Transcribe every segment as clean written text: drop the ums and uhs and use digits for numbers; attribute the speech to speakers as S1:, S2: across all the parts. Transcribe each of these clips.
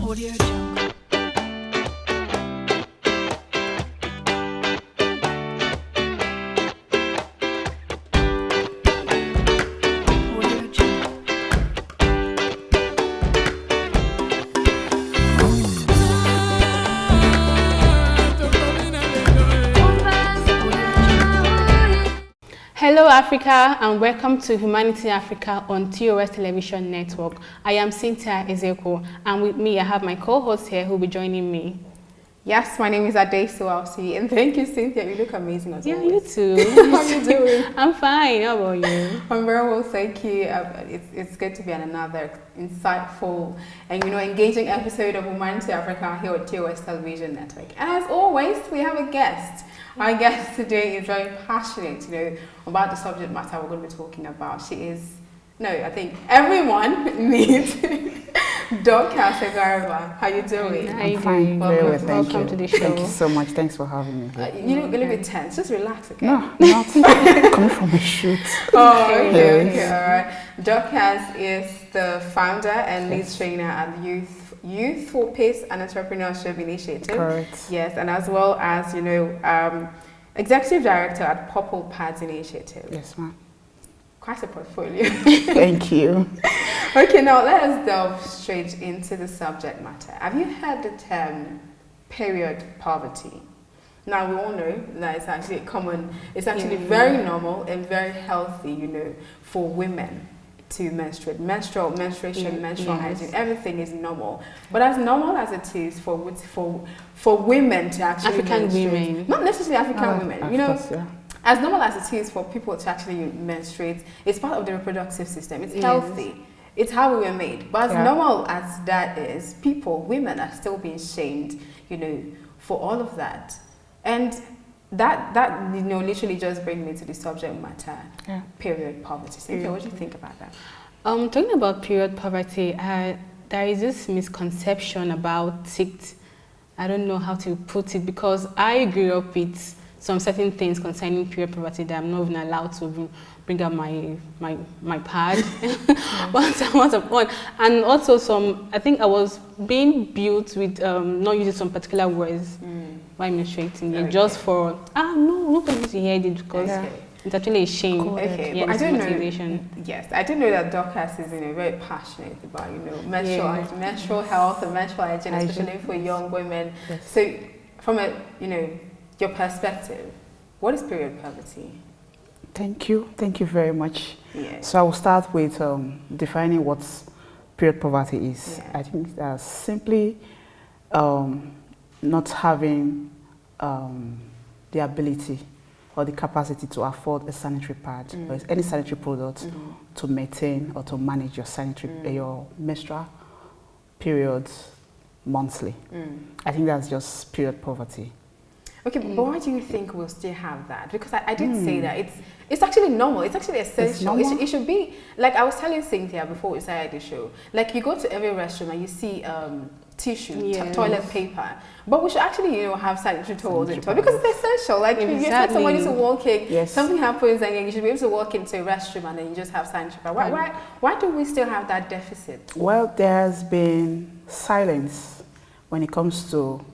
S1: Audio Jungle. Audio Jungle.
S2: Hello Africa and welcome to Humanity Africa on TOS Television Network. I am Cynthia Ezeko and with me I have my co-host here who will be joining me.
S3: Yes, my name is Adesu Alsi, and thank you, Cynthia. You look amazing as
S2: Yeah,
S3: always.
S2: you too.
S3: How are you doing?
S2: I'm fine. How about you?
S3: I'm very well, thank you. It's good to be on another insightful and engaging episode of Womanity Africa here at TOS Television Network. And as always, we have a guest. Our guest today is very passionate, about the subject matter we're going to be talking about. I think everyone needs Dorcas Egarba. How you doing?
S2: How you
S4: fine.
S2: doing?
S4: Very well, thank
S2: Welcome
S4: you.
S2: to the show.
S4: Thank you so much. Thanks for having me.
S3: You look a little bit tense. Just relax, okay?
S4: No, not coming from a shoot.
S3: Oh, okay,
S4: Yes.
S3: all right. Dorcas is the founder and lead trainer at the Youth for Peace and Entrepreneurship Initiative.
S4: Correct.
S3: Yes, and as well as, executive director at Purple Pads Initiative.
S4: Yes, ma'am.
S3: Quite a portfolio.
S4: Thank you.
S3: Okay, now let us delve straight into the subject matter. Have you heard the term period poverty? Now, we all know that it's actually very normal and very healthy, for women to menstruate. Menstrual hygiene, everything is normal. But as normal as it is for women to actually
S2: African
S3: menstruate,
S2: women.
S3: not necessarily African women,
S4: Of course, yeah.
S3: as normal as it is for people to actually menstruate, it's part of the reproductive system. It's healthy. It's how we were made. But as normal as that is, women are still being shamed, for all of that. And that literally just brings me to the subject matter, period poverty. Cynthia, what do you think about that?
S2: Talking about period poverty, there is this misconception about it. I don't know how to put it because I grew up with some certain things concerning period poverty that I'm not even allowed to bring up my pad once upon, and also I think I was being built with not using some particular words while menstruating, just for nobody to hear it because it's actually a shame.
S3: Okay,
S2: yeah,
S3: but I don't
S2: motivation.
S3: know. Yes, I do know that Dorcas is very passionate about menstrual health and menstrual hygiene, especially for young women.
S4: Yes.
S3: So, from your perspective, what is period poverty?
S4: Thank you very much.
S3: Yeah.
S4: So I will start with defining what period poverty is.
S3: Yeah.
S4: I think that's simply not having the ability or the capacity to afford a sanitary pad or any sanitary product to maintain or to manage your menstrual periods monthly. I think that's just period poverty.
S3: Okay, but why do you think we'll still have that? Because I did say that it's actually normal. It's actually essential. It should be, like I was telling Cynthia before we started the show, like you go to every restaurant and you see tissue, toilet paper, but we should actually have sanitary towels in toilet because it's essential. Like you expect somebody to walk in, something happens and you should be able to walk into a restroom and then you just have sanitary paper. Why do we still have that deficit?
S4: Well, there's been silence when it comes to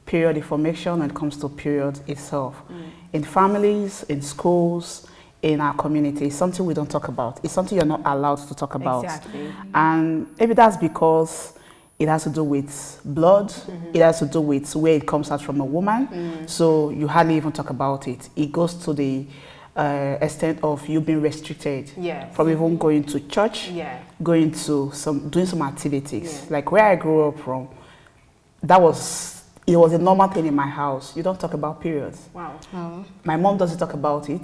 S4: period information, when it comes to period itself. In families, in schools, in our community, it's something we don't talk about. It's something you're not allowed to talk about.
S3: Exactly.
S4: And maybe that's because it has to do with blood, it has to do with where it comes out from a woman, so you hardly even talk about it. It goes to the extent of you being restricted from even going to church, going to doing some activities. Like where I grew up from, it was a normal thing in my house. You don't talk about periods.
S3: Wow.
S2: Oh.
S4: My mom doesn't talk about it.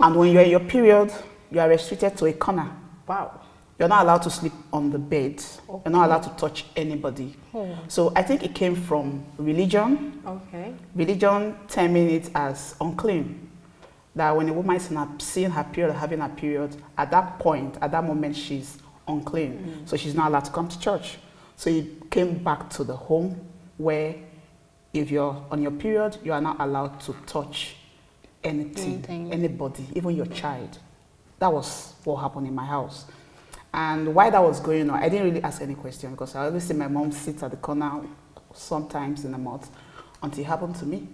S4: And when you're in your period, you are restricted to a corner.
S3: Wow.
S4: You're not allowed to sleep on the bed. Okay. You're not allowed to touch anybody. So I think it came from religion.
S3: Okay.
S4: Religion terming it as unclean. That when a woman is seeing her period, having her period, at that point, at that moment, she's unclean. So she's not allowed to come to church. So it came back to the home where if you're on your period, you are not allowed to touch anything, anybody, even your child. That was what happened in my house. And while that was going on, I didn't really ask any question because I always see my mom sit at the corner sometimes in the month until it happened to me.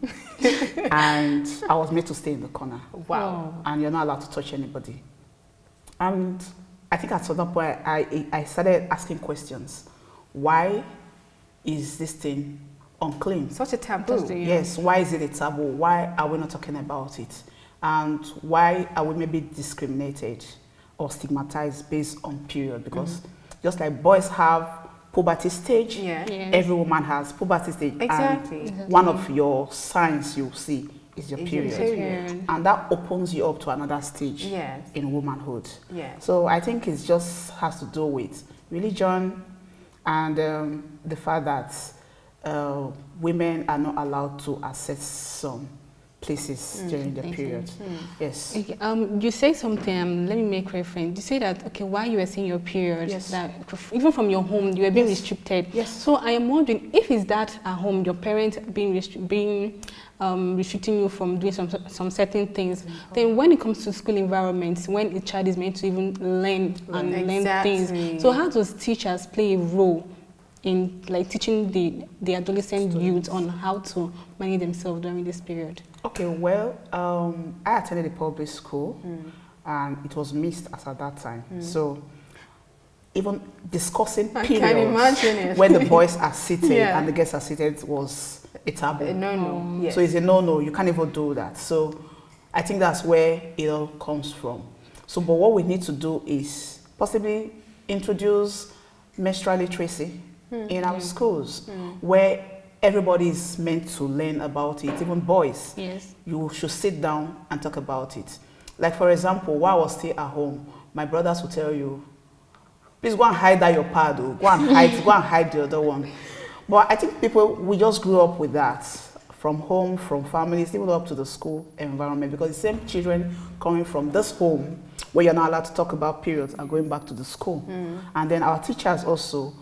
S4: And I was made to stay in the corner.
S3: Wow.
S4: And you're not allowed to touch anybody. And I think at some point I started asking questions. Why is this thing unclean?
S3: Such a taboo.
S4: Yes, why is it a taboo? Why are we not talking about it? And why are we maybe discriminated or stigmatized based on period? Because just like boys have puberty stage, every woman has puberty stage.
S3: Exactly.
S4: And one of your signs you'll see is your period. And that opens you up to another stage in womanhood. So I think it just has to do with religion and the fact that women are not allowed to access some places during the period. Yes.
S2: Okay, you say something, let me make reference. You say that, okay, while you were seeing your period, that even from your home, you were being restricted.
S4: Yes.
S2: So I am wondering, if it's that at home, your parents being restricting you from doing some certain things, then when it comes to school environments, when a child is meant to even learn and learn things, so how does teachers play a role in like teaching the adolescent youth on how to manage themselves during this period?
S4: Okay, well, I attended a public school and it was mixed as at that time. So even discussing periods when the boys are sitting and the girls are seated was a taboo.
S3: A no-no.
S4: So it's a no-no, you can't even do that. So I think that's where it all comes from. So, but what we need to do is possibly introduce menstrual literacy in our schools, where everybody is meant to learn about it, even boys.
S2: Yes.
S4: You should sit down and talk about it. Like for example, while I was still at home, my brothers will tell you, please go and hide that your pad, go and hide the other one. But I think we just grew up with that from home, from families, even up to the school environment, because the same children coming from this home where you're not allowed to talk about periods are going back to the school. And then our teachers also,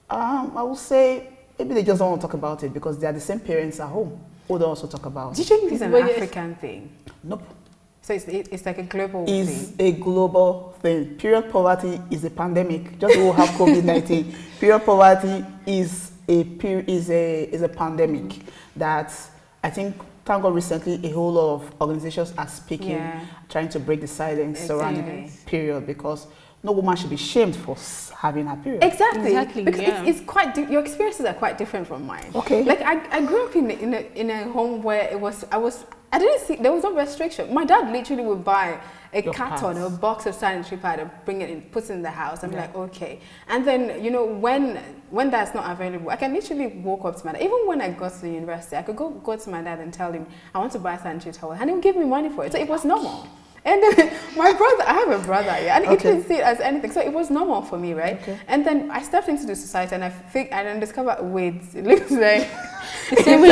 S4: I would say, maybe they just don't want to talk about it because they are the same parents at home who don't also talk about it.
S3: Do you think it's an African thing?
S4: Nope.
S3: So it's like a global
S4: thing?
S3: It's
S4: a global thing. Period poverty is a pandemic. Just we have COVID-19. Period poverty is a pandemic that I think, thank God, recently a whole lot of organizations are speaking, trying to break the silence surrounding period, because no woman should be shamed for having her period.
S3: Exactly. Because it's quite, your experiences are quite different from mine.
S4: Okay.
S3: Like I grew up in a home where I didn't see, there was no restriction. My dad literally would buy a carton or a box of sanitary pad and bring it in, put it in the house. I'm like, okay. And then, you know, when that's not available, I can literally walk up to my dad. Even when I got to the university, I could go to my dad and tell him, I want to buy a sanitary towel. And he would give me money for it. So it was normal. And then my brother, I have a brother, and he didn't see it as anything. So it was normal for me, right? And then I stepped into the society and I discovered, wait, it looks like
S2: the same way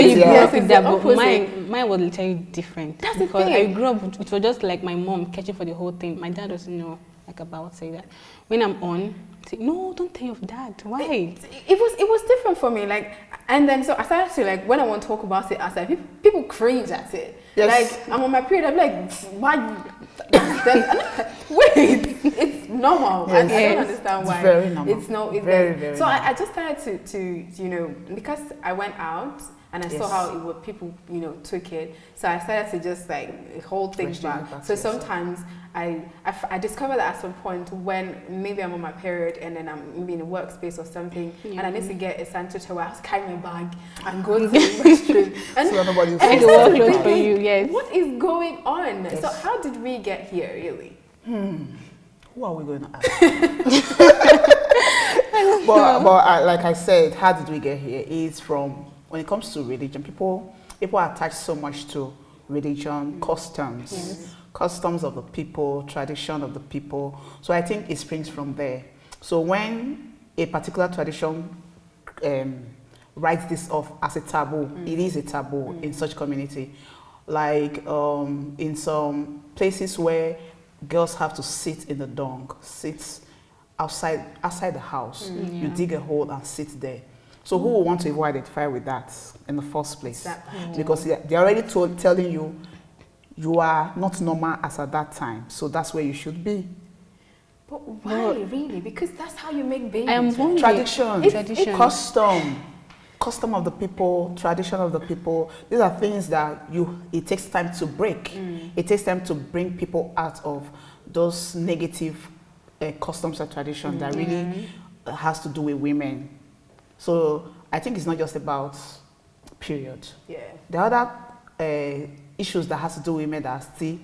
S2: you grew up with that, but mine was literally different.
S3: That's the
S2: because
S3: thing.
S2: I grew up, it was just like my mom catching for the whole thing. My dad doesn't know like about say that. When I'm on, say, no, don't tell your dad. Why?
S3: It was different for me. Like, and then so I started to like when I want to talk about it outside, people cringe at it.
S4: Yes.
S3: Like I'm on my period, I'm like, why? Wait, it's normal.
S4: Yes.
S3: I don't understand why.
S4: It's very normal.
S3: It's no, it's
S4: very, very
S3: so
S4: normal.
S3: I just started to you know, because I went out and I saw how it would, people, you know, took it. So I started to just like hold things back. So sometimes I discovered that at some point when maybe I'm on my period and then I'm maybe in a workspace or something and I need to get a sanitary towel, I have to carry my bag and go to the restroom. And
S4: so nobody will
S2: I work close for you, yes.
S3: What is going on?
S4: Yes.
S3: So how did we get here, really?
S4: Who are we going to ask? but like I said, how did we get here? It's from, when it comes to religion, people attach so much to religion, customs, customs of the people, tradition of the people. So I think it springs from there. So when a particular tradition writes this off as a taboo, it is a taboo in such community. Like in some places where girls have to sit in the dung, sit outside the house. You dig a hole and sit there. So who will want to even identify with that in the first place? Because they're already telling you are not normal as at that time. So that's where you should be.
S3: But why, really? Because that's how you make babies.
S2: I am
S3: right?
S2: wondering.
S4: Tradition, custom of the people, tradition of the people. These are things that it takes time to break. It takes time to bring people out of those negative customs and traditions that really has to do with women. So I think it's not just about period.
S3: Yeah.
S4: The other issues that has to do with women that are still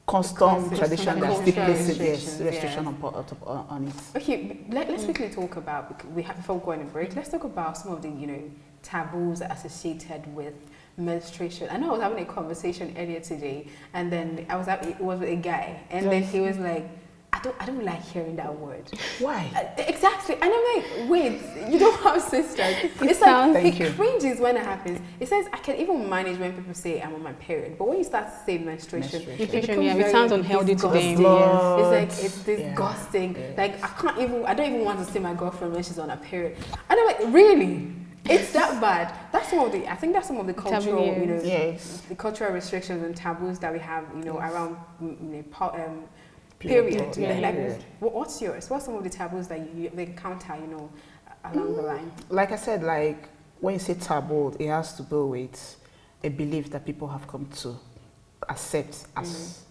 S4: custom, tradition, that still places restriction on it.
S3: Okay, let's quickly talk about, before going on break, let's talk about some of the, taboos associated with menstruation. I know I was having a conversation earlier today, and then it was with a guy, and then he was like, I don't like hearing that word.
S4: Why?
S3: Exactly. And I'm like, wait, you don't have sisters. It's like, it cringes when it happens. It says, I can even manage when people say I'm on my period. But when you start to say menstruation,
S2: it sounds unhealthy to them.
S3: It's like, it's disgusting.
S4: Yeah.
S3: Like, I don't even want to see my girlfriend when she's on her period. And I'm like, really? It's that bad. I think that's some of the cultural, the cultural restrictions and taboos that we have, around period. What's yours? What's some of the taboos that you encounter, along the line?
S4: Like I said, like when you say taboo, it has to do with a belief that people have come to accept as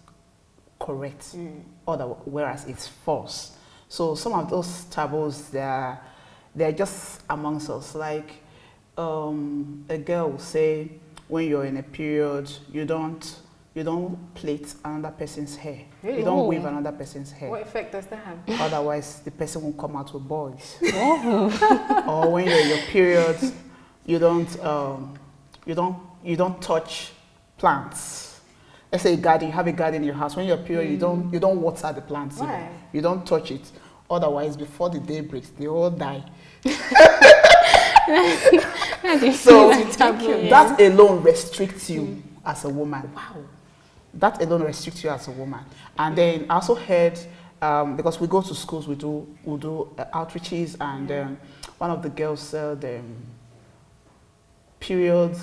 S4: correct, whereas it's false. So some of those taboos, they're just amongst us. Like a girl will say, when you're in a period, you don't plait another person's hair.
S3: Really?
S4: You don't weave another person's hair.
S3: What effect does that have?
S4: Otherwise, the person won't come out with boys. Or when you're in your period, you don't touch plants. Let's say you have a garden in your house. When you're period, you don't water the plants.
S3: Why?
S4: You don't touch it. Otherwise, before the day breaks, they all die. So that alone restricts you as a woman.
S3: Wow.
S4: That alone restricts you as a woman. And then I also heard, because we go to schools, we do outreaches, and one of the girls said, period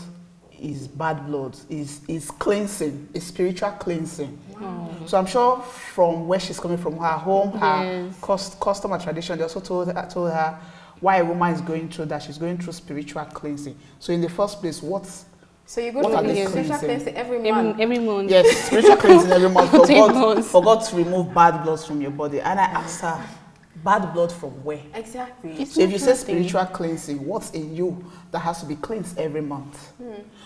S4: is bad blood, is cleansing, is spiritual cleansing.
S3: Wow.
S4: So I'm sure from where she's coming from, her home, her custom and tradition, they also told her why a woman is going through that. She's going through spiritual cleansing. So in the first place,
S3: so you go to spiritual cleansing every month?
S2: Every month.
S4: Yes, spiritual cleansing every month for God to remove bad blood from your body. And I asked her, bad blood from where?
S3: Exactly.
S4: So if you say spiritual cleansing, what's in you that has to be cleansed every month?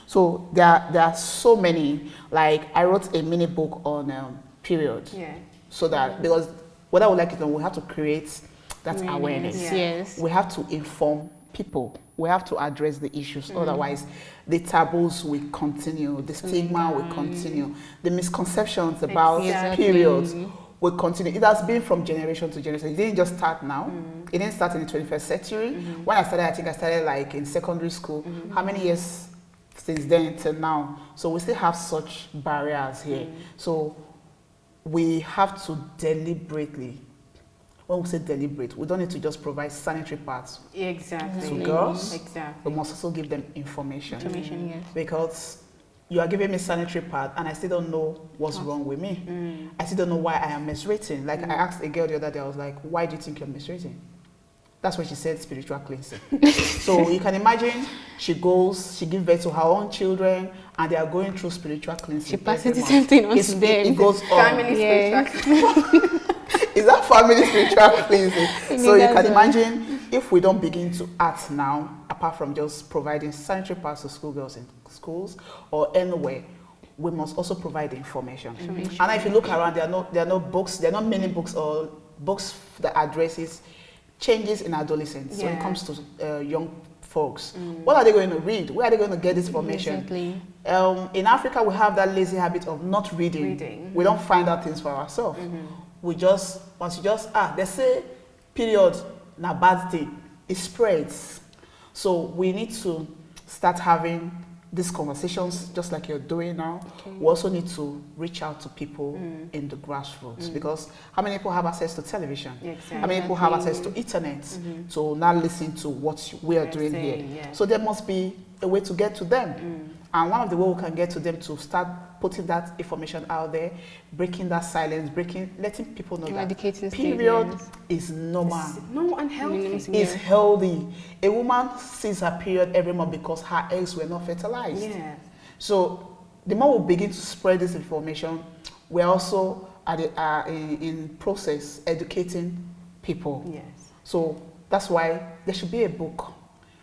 S4: So there are so many. Like I wrote a mini book on period.
S3: Yeah.
S4: So that, because what I would like to know, we have to create that awareness.
S2: Yeah. Yes.
S4: We have to inform people. We have to address the issues. Otherwise, the taboos will continue. The stigma will continue. The misconceptions about periods will continue. It has been from generation to generation. It didn't just start now. It didn't start in the 21st century. When I started like in secondary school. How many years since then till now? So we still have such barriers here. So we have to deliberately, when we say deliberate, we don't need to just provide sanitary pads to girls.
S3: Exactly.
S4: We must also give them information.
S2: Yes.
S4: Because you are giving me sanitary pad and I still don't know what's wrong with me. I still don't know why I am menstruating. Like I asked a girl the other day, I was like, why do you think you're menstruating? That's when she said spiritual cleansing. So you can imagine she gives birth to her own children and they are going through spiritual cleansing.
S2: She passes the same thing on to them.
S4: It goes on.
S3: Family spiritual cleansing.
S4: Is that family spiritual cleansing? So you can imagine if we don't begin to act now, apart from just providing sanitary pads to schoolgirls in schools or anywhere, we must also provide information. And if you look around, there are no books, there are not many books or books that addresses changes in adolescence when it comes to young folks. What are they going to read? Where are they going to get this information?
S2: Exactly.
S4: In Africa, we have that lazy habit of not reading. We don't find out things for ourselves. We just, they say period, na bad thing. It spreads. So we need to start having these conversations just like you're doing now. We also need to reach out to people in the grassroots because how many people have access to television? How many people have access to internet to now listen to what we are doing here? So there must be a way to get to them. And one of the ways we can get to them to start putting that information out there, breaking that silence, letting people know that
S2: Eradicating
S4: period
S2: stigmas.
S4: is normal.
S3: No, unhealthy.
S4: It's healthy. A woman sees her period every month because her eggs were not fertilized.
S3: Yeah.
S4: So the more we begin to spread this information, we're also in process educating people.
S3: Yes.
S4: So that's why there should be a book,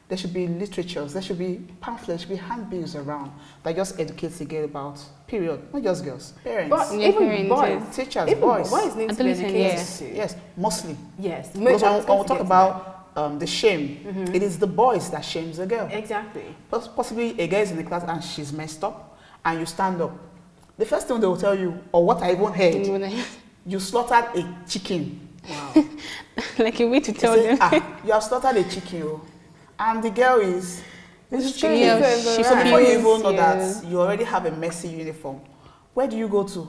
S4: there should be literatures, there should be pamphlets, there should be handbills around that just educates again about period, not just girls, parents,
S3: But
S2: Yeah,
S3: even
S2: parents,
S3: boys,
S2: yes.
S4: teachers,
S3: even
S4: boys.
S3: boys need to be
S2: Adolescents,
S3: educated
S2: yes.
S3: too.
S4: Yes, mostly.
S3: Yes.
S4: Because
S3: I was
S4: when
S3: going
S4: we
S3: to
S4: talk
S3: get to
S4: about the shame, it is the boys that shames the girl.
S3: that. Exactly.
S4: Possibly a girl is in the class and she's messed up, and you stand up. The first thing they will tell you, or what I even heard, you slaughtered a chicken.
S3: Wow.
S2: Like a way to
S4: They
S2: tell
S4: say,
S2: them.
S4: you have slaughtered a chicken, oh. And the girl is, this chicken.
S2: Yeah,
S3: so
S2: she
S4: So before you
S2: feels,
S4: even know
S2: yes.
S4: that, you already have a messy uniform. Where do you go to?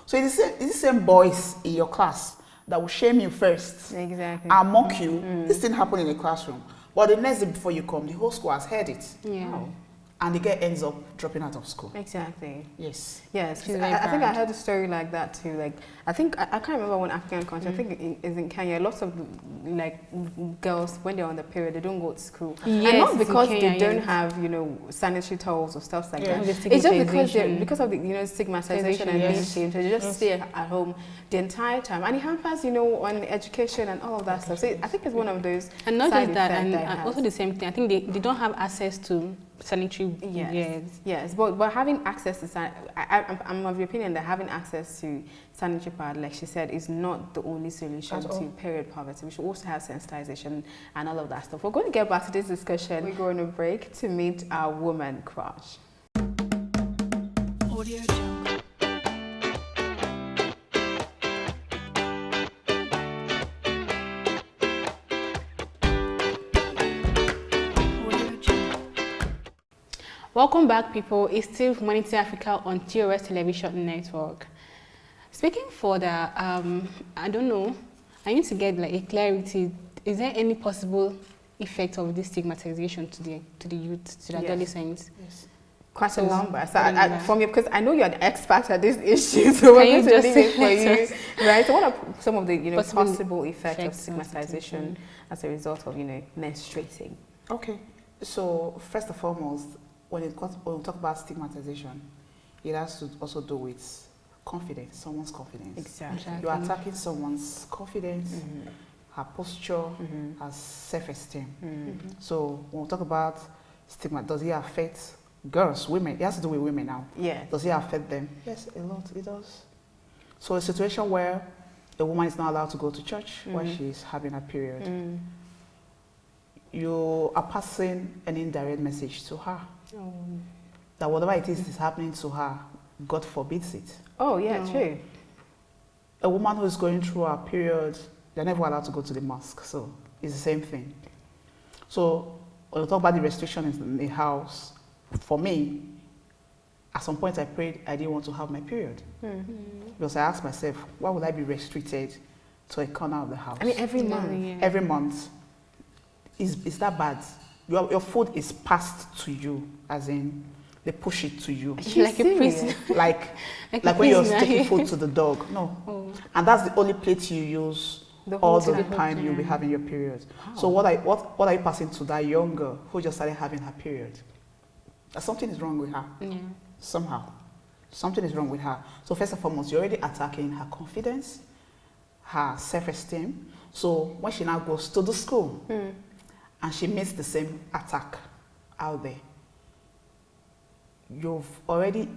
S4: So it's the same boys in your class that will shame you first
S3: Exactly.
S4: and mock you. This didn't happen in the classroom. But the next day before you come, the whole school has heard it.
S2: Yeah.
S3: Wow.
S4: And the girl ends up dropping out of school.
S3: Exactly.
S4: Yes.
S3: Yes,
S2: She's
S3: 'cause
S2: very
S3: I think I
S2: proud.
S3: heard a story like that too. Like I think I can't remember one African country. I think it's in Kenya. Lots of like girls when they're on the period, they don't go to school, and
S2: Yes,
S3: not
S2: in
S3: because
S2: Kenya,
S3: they don't
S2: yes.
S3: have sanitary towels or stuff like
S4: Yeah.
S3: that.
S2: The
S3: It's just because
S2: stigmatization.
S3: because of the stigmatization and
S2: Yes.
S3: being shamed. So they just
S4: Yes.
S3: stay at home the entire time, and it hampers on education and all of that stuff. So I think it's one of those.
S2: And not
S3: side
S2: just that,
S3: effect
S2: and
S3: that it has.
S2: also the same thing. I think they don't have access to sanitary.
S3: Yes, yes, but having access to I'm of the opinion that having access to sanitary pad, like she said, is not the only solution
S4: At
S3: to
S4: all.
S3: period poverty. We should also have sensitization and all of that stuff. We're going to get back to this discussion. We're going to break to meet our woman crush.
S1: Audio Jungle. Audio Jungle.
S2: Welcome back, people. It's still WOMANITY Africa on TOS Television Network. Speaking further, I don't know. I need to get like a clarity. Is there any possible effect of this stigmatization to the youth, to the
S3: Yes.
S2: adolescents?
S4: Yes.
S3: Quite a
S2: So,
S3: number. So
S2: what number?
S3: from you, because I know you're the expert at this issue, so we're
S2: Can you
S3: going to
S2: just
S3: leave it for
S2: say
S3: you, right? So what are some of the
S2: Possible
S3: possible effects of
S2: effects of
S3: stigmatization as a result of menstruating?
S4: Okay. So first and foremost, when we talk about stigmatization, it has to also do with confidence, someone's confidence.
S3: Exactly.
S4: You're attacking someone's confidence,
S3: Mhm.
S4: her posture,
S3: Mhm.
S4: her self-esteem.
S3: Mhm.
S4: So when we talk about stigma, does it affect girls, women? It has to do with women now.
S3: Yeah.
S4: Does it affect them? Yes, a lot. It does. So a situation where a woman is not allowed to go to church while she's having her period,
S3: Mm.
S4: you are passing an indirect message to her that whatever it is happening to her, God forbids it.
S3: Oh, yeah,
S2: No.
S3: true.
S4: A woman who is going through her period, they're never allowed to go to the mosque. So it's the same thing. So when we talk about the restrictions in the house, for me, at some point I prayed I didn't want to have my period. Because I asked myself, why would I be restricted to a corner of the house?
S3: I mean, every
S2: Yeah,
S3: month.
S2: yeah.
S4: Every month. Is that bad? Your food is passed to you, as in they push it to you.
S3: Are you
S2: Like a
S3: serious?
S2: prisoner.
S4: Like
S2: Like
S4: like
S2: a
S4: when you're
S2: prisoner,
S4: taking
S2: yeah.
S4: food to the dog. No.
S2: Oh.
S4: And that's the only plate you use
S3: The whole
S4: all the
S3: time.
S4: time you'll be
S2: Yeah.
S4: having your period.
S3: Wow.
S4: So what are you passing to that young girl who just started having her period? That something is wrong with her.
S2: Yeah.
S4: Somehow. Something is wrong with her. So first and foremost, you're already attacking her confidence, her self-esteem. So when she now goes to the school and she meets the same attack out there, you've already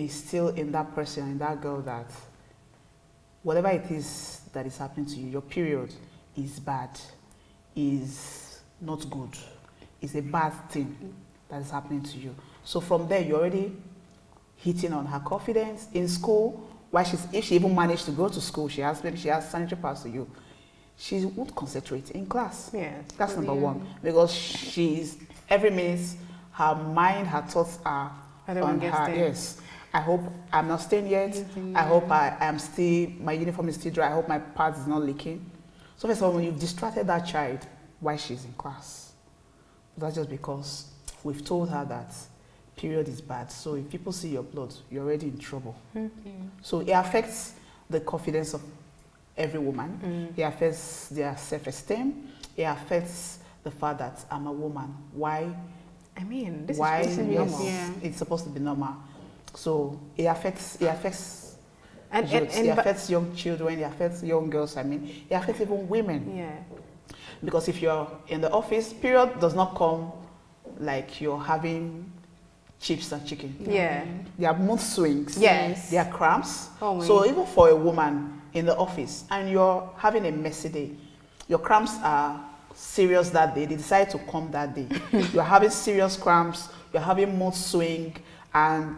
S4: still in that person, in that girl, that whatever it is that is happening to you, your period is bad, is not good, is a bad thing that is happening to you. So from there, you're already hitting on her confidence in school. If she even managed to go to school, maybe she has sanitary pads to you, she won't concentrate in class.
S3: Yes.
S4: That's number one, because she's every minute her mind, her thoughts are
S3: I don't
S4: on
S3: get
S4: her.
S3: stained.
S4: Yes, I hope I'm not stained yet. I hope my uniform is still dry. I hope my pad is not leaking. So first of all, when you've distracted that child while she's in class, that's just because we've told her that period is bad. So if people see your blood, you're already in trouble. So it affects the confidence of every woman. It affects their self-esteem. It affects the fact that I'm a woman. Why?
S3: I mean, this
S4: Why?
S3: is supposed to be normal.
S2: Yeah.
S4: It's supposed to be normal. So it affects
S3: And
S4: youths, it affects young children, it affects young girls, it affects even women.
S3: yeah.
S4: Because if you're in the office, period does not come like you're having chips and chicken.
S3: Yeah.
S4: There are mood swings.
S3: Yes.
S4: There are cramps.
S3: Oh my.
S4: So even for a woman in the office and you're having a messy day, your cramps are serious that day, they decide to come that day. You're having serious cramps, you're having mood swing, and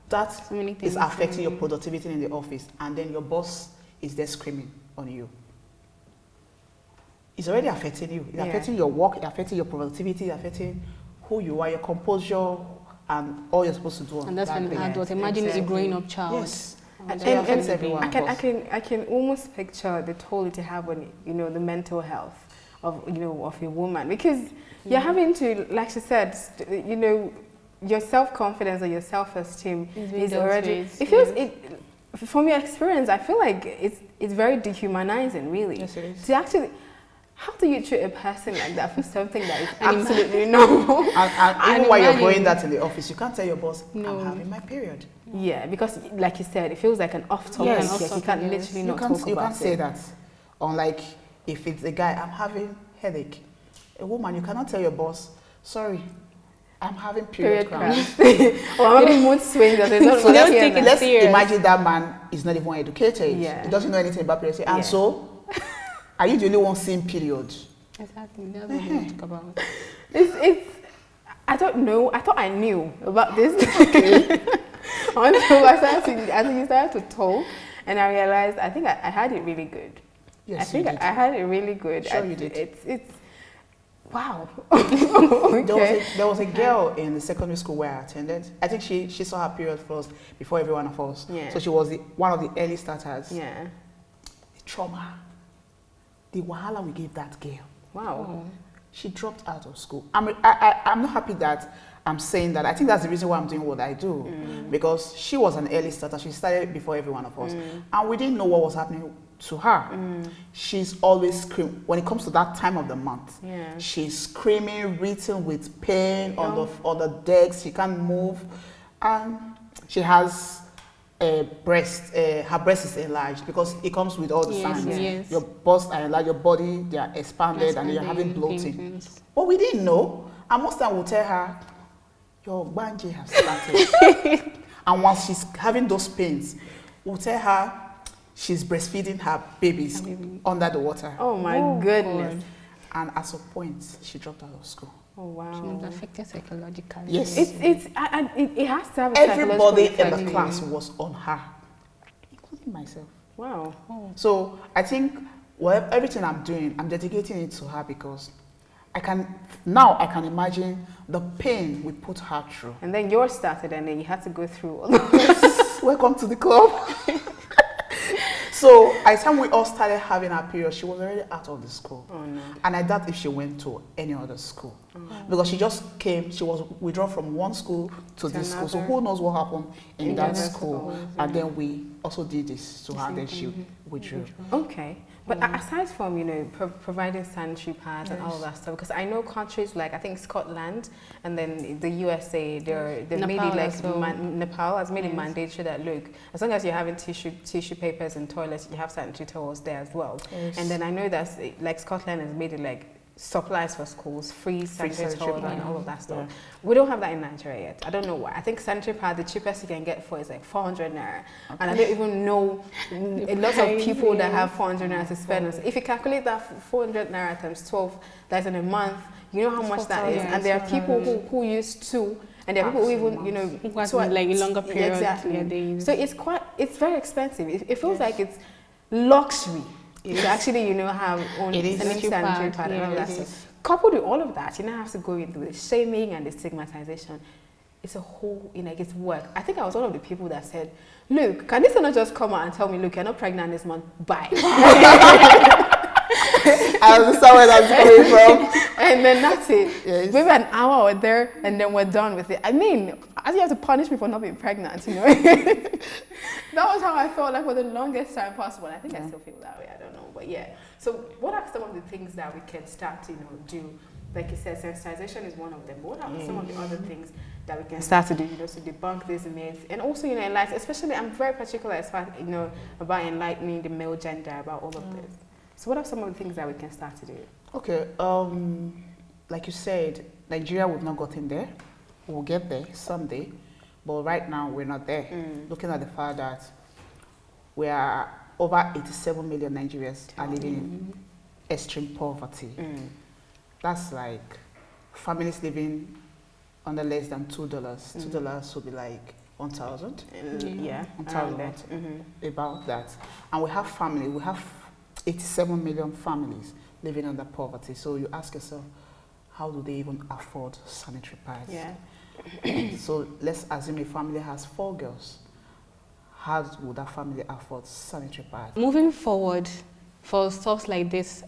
S4: that
S2: So many
S4: is
S2: things,
S4: affecting your productivity in the office, and then your boss is there screaming on you. It's already affecting you. It's
S3: Yeah.
S4: affecting your work, it's affecting your productivity, it's affecting who you are, your composure, and all you're supposed to do on
S2: And that's
S4: that
S2: when
S4: day.
S2: an adult. Imagine
S3: exactly.
S2: a growing-up child.
S4: Yes.
S3: And,
S4: So it affects everyone.
S3: I can almost picture the toll it have on, you know, the mental health of, you know, of a woman, because you're having to, like she said, you know, your self-confidence or your self-esteem
S2: being
S3: is
S2: dealt
S3: already,
S2: with,
S3: it feels,
S2: yes.
S3: from your experience, I feel like it's very dehumanizing, really.
S4: Yes, it is.
S3: To actually, how do you treat a person like that for something that is absolutely normal?
S4: And even while you're going that in the office, you can't tell your boss,
S2: No.
S4: I'm having my period.
S3: Yeah, because like you said, it feels like an off-topic.
S4: Yes.
S3: Yes. You can't
S2: Yes.
S3: literally
S4: You
S3: not
S4: can't,
S3: talk
S4: you
S3: about
S4: can't say
S3: it.
S4: that. Unlike if it's a guy, I'm having headache. A woman, you cannot tell your boss, sorry, I'm having period cramps.
S3: Or I'm having mood swings. That is not
S2: So don't take it
S4: Let's
S2: serious.
S4: imagine that man is not even educated.
S3: Yeah.
S4: He doesn't know anything about period. And
S3: Yeah.
S4: so, are you the only one seeing period?
S2: Exactly. That's what we talk about.
S3: It's I don't know. I thought I knew about this until I think you started to talk, and I realized I think I had it really good.
S4: Yes,
S3: I think
S4: you did.
S3: I had it really good.
S4: Sure you did.
S3: It's wow. Okay.
S4: There was a girl in the secondary school where I attended. I think she saw her period first before every one of us.
S3: Yeah.
S4: So she was one of the early starters.
S3: Yeah.
S4: The trauma, the wahala we gave that girl.
S3: Wow.
S4: She dropped out of school. I'm not happy that I'm saying that. I think that's the reason why I'm doing what I do. Because she was an early starter. She started before every one of us. And we didn't know what was happening to her. She's always screaming. When it comes to that time of the month,
S3: Yeah.
S4: she's screaming, written with pain on the decks. She can't move. And she has a breast. Her breast is enlarged because it comes with all the
S2: Yes,
S4: signs.
S2: yes.
S4: Your breasts are enlarged, your body, they are expanded, and you're having bloating.
S2: Pimples.
S4: But we didn't know. And most time we'll tell her, your banji has started. And once she's having those pains, we'll tell her she's breastfeeding her babies
S2: Her baby.
S4: under the water.
S3: Oh my
S2: Oh,
S3: goodness.
S2: God.
S4: And at some point, she dropped out of school.
S3: Oh wow.
S2: She was affected psychologically.
S4: Yes.
S3: It has to have a
S4: Everybody
S3: psychological
S4: in the
S3: effect.
S4: class was on her, including myself.
S3: Wow.
S4: So I think everything I'm doing, I'm dedicating it to her because I can imagine the pain we put her through.
S3: And then yours started, and then you had to go through all of this.
S4: Welcome to the club. So by the time we all started having our period, she was already out of the school.
S3: Oh no.
S4: And I doubt if she went to any other school. Because she just came, she was withdrawn from one school to this school. So
S3: another.
S4: who knows what happened in
S3: In
S4: that
S3: the other
S4: school.
S3: schools,
S4: And then we also did this to her,
S2: Same
S4: then she
S2: thing.
S4: withdrew.
S3: Okay. But aside from, you know, providing sanitary pads and all of that stuff, because I know countries like, I think Scotland and then the USA, they've made
S2: Nepal
S3: it like,
S2: as well.
S3: Nepal has made it
S2: Yes.
S3: mandatory that, look, as long as you're having tissue papers and toilets, you have sanitary towels there as well.
S4: Yes.
S3: And then I know that, like, Scotland has made it like, supplies for schools, free sanitary
S4: sanitary
S3: towels and
S4: pads.
S3: all of that stuff.
S4: Yeah.
S3: We don't have that in Nigeria yet. I don't know why. I think sanitary pad, the cheapest you can get for is like 400 naira. And I don't even know a lot of people that have 400 naira to spend. If you calculate that 400 naira times 12, that's in a month, you know how much that is.
S2: 4,000.
S3: And there are people who use two, and there are people who even, you know,
S2: Who has
S3: two-
S2: like a longer
S3: Yeah,
S2: period.
S3: exactly.
S2: Yeah, they use.
S3: So it's very expensive. It feels like it's luxury to actually, you know, have own
S4: It is.
S3: sanitary
S2: Sanitary
S3: pad
S2: pad,
S3: and all
S2: yeah,
S3: that
S2: it
S3: stuff. Coupled with all of that, you now have to go into the shaming and the stigmatization. It's a whole, you know, it's work. I think I was one of the people that said, look, can this not just come out and tell me, look, you're not pregnant this month, bye.
S4: I understand where that's coming from.
S3: And then that's it.
S4: Yes.
S3: Maybe an hour or there, and then we're done with it. I mean, as you have to punish me for not being pregnant, you know. That was how I felt like for the longest time possible. I think I still feel that way. I don't know, but yeah. So, what are some of the things that we can start to, do? Like you said, sensitization is one of them. But what are some of the other things that we can start to do, to debunk this myth, and also, enlighten? Especially, I'm very particular as far, about enlightening the male gender about all of this. So, what are some of the things that we can start to do?
S4: Okay. Like you said, Nigeria, we've not gotten there. We'll get there someday, but right now we're not there. Looking at the fact that we are over 87 million Nigerians are living in extreme poverty. That's like families living under less than $2. $2 would be like 1,000.
S3: Yeah,
S4: 1,000 about that. And we have 87 million families living under poverty. So you ask yourself, how do they even afford sanitary pads?
S3: Yeah.
S4: So let's assume a family has 4 girls. How would that family afford sanitary pads?
S2: Moving forward, for stuff like this,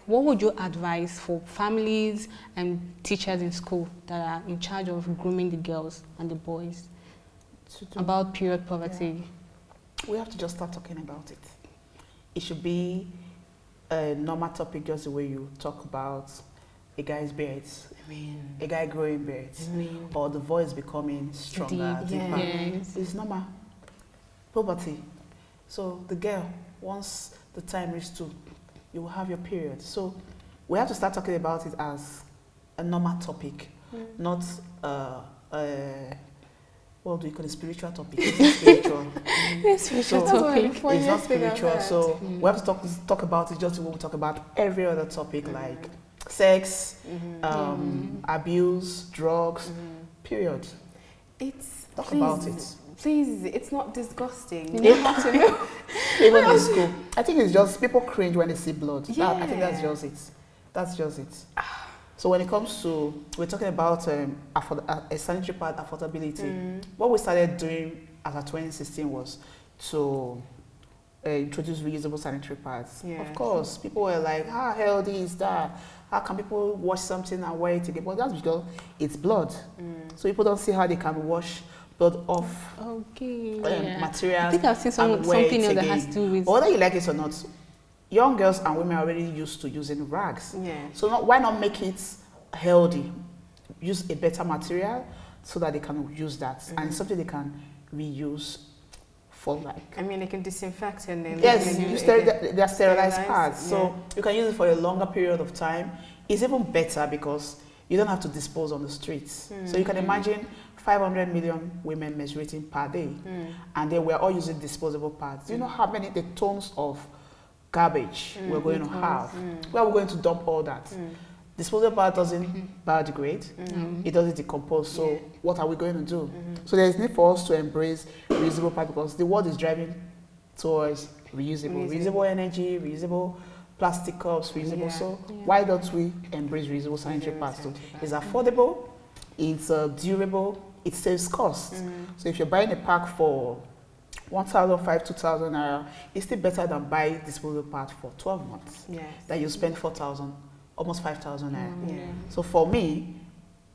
S2: what would you advise for families and teachers in school that are in charge of grooming the girls and the boys about period poverty?
S4: We have to just start talking about it. It should be a normal topic, just the way you talk about a guy's beards, a guy growing beards, or the voice becoming stronger, deeper.
S2: Yes.
S4: It's normal. Puberty. So the girl, once the time reaches 2, you will have your period. So we have to start talking about it as a normal topic, not what do you call a spiritual topic? It's spiritual.
S2: Spiritual topic.
S4: It's not spiritual. So we have to talk about it just the way we talk about every other topic, like sex, abuse, drugs, period. Talk about it.
S3: Please, it's not disgusting. You have to know.
S4: Even in school. I think it's just people cringe when they see blood. I think that's just it. That's just it. So when it comes to, we're talking about a sanitary pad affordability. What we started doing as of 2016 was to introduce reusable sanitary pads. Of course, people were like, how healthy is that? How can people wash something and wear it again? Well, that's because it's blood. So people don't see how they can wash blood off materials.
S2: I think I've seen something else that has to do with...
S4: Whether you like it or not, young girls and women are already used to using rags. So why not make it healthy? Use a better material so that they can use that. And it's something they can reuse for like...
S3: I mean, they can disinfect and then...
S4: Yes, they're sterilized pads. So you can use it for a longer period of time. It's even better because you don't have to dispose on the streets. So you can imagine 500 million women menstruating per day. And then we're all using disposable pads. You know how many the tons of garbage we're going to have? Where are we going to dump all that? Disposable pad doesn't biodegrade. It doesn't decompose. So what are we going to do? So there's need for us to embrace reusable pad because the world is driving towards reusable energy, reusable plastic cups, reusable. So why don't we embrace reusable sanitary pads? So it's affordable, it's durable, it saves cost. So if you're buying a pack for 1,500, 2,000 naira, it's still better than buying disposable pad for 12 months. That you spend 4,000, almost 5,000 naira. So for me,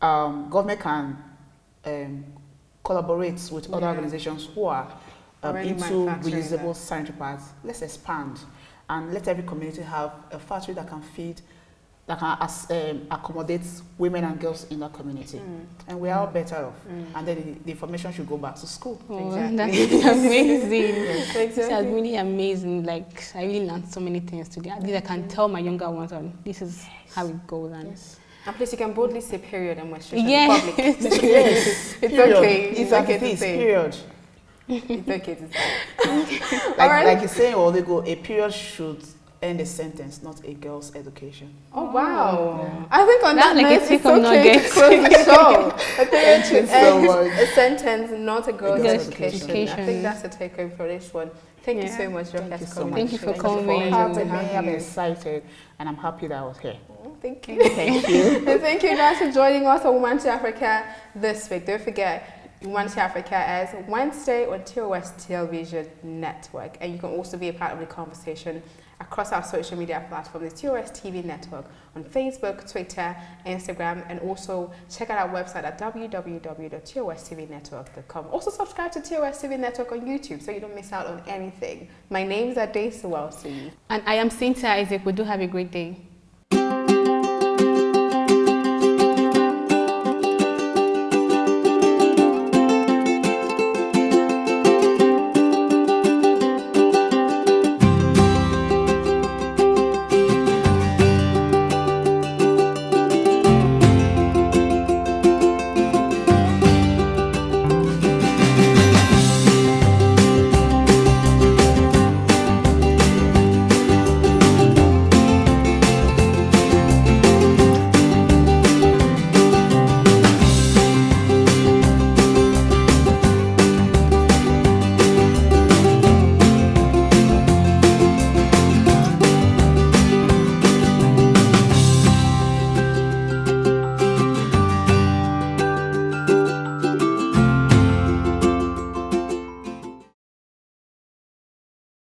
S4: government can collaborate with other organizations who are into reusable sanitary pads. Let's expand and let every community have a factory that can feed, that can accommodate women and girls in that community. And we are all better off. And then the information should go back to school.
S2: That's amazing. It's really amazing. Like, I really learned so many things today. At least I can tell my younger ones, this is how it goes. And
S3: and please, you can boldly say period and menstruation
S2: in
S3: public.
S4: Yes.
S3: It's okay. It's okay
S4: to
S3: say.
S4: Period.
S3: It's okay to say.
S4: Like you say, a period should end a sentence, not a girl's education.
S3: Oh wow! I think on that
S2: like
S3: note, it's okay to close the show. A period should end a sentence, not a girl's education. I think that's a takeaway for this one. Thank you so much,
S2: Thank you for coming.
S4: I'm excited, and I'm happy that I was here.
S3: Thank you. Thank you. And thank you guys for joining us on WOMANITY Africa this week. Don't forget, WOMANITY Africa as Wednesday on TOS Television Network. And you can also be a part of the conversation across our social media platforms, the TOS TV Network on Facebook, Twitter, Instagram, and also check out our website at www.tostvnetwork.com. Also subscribe to TOS TV Network on YouTube so you don't miss out on anything. My name is Adesua.
S2: And I am Cynthia Isaac. We do have a great day.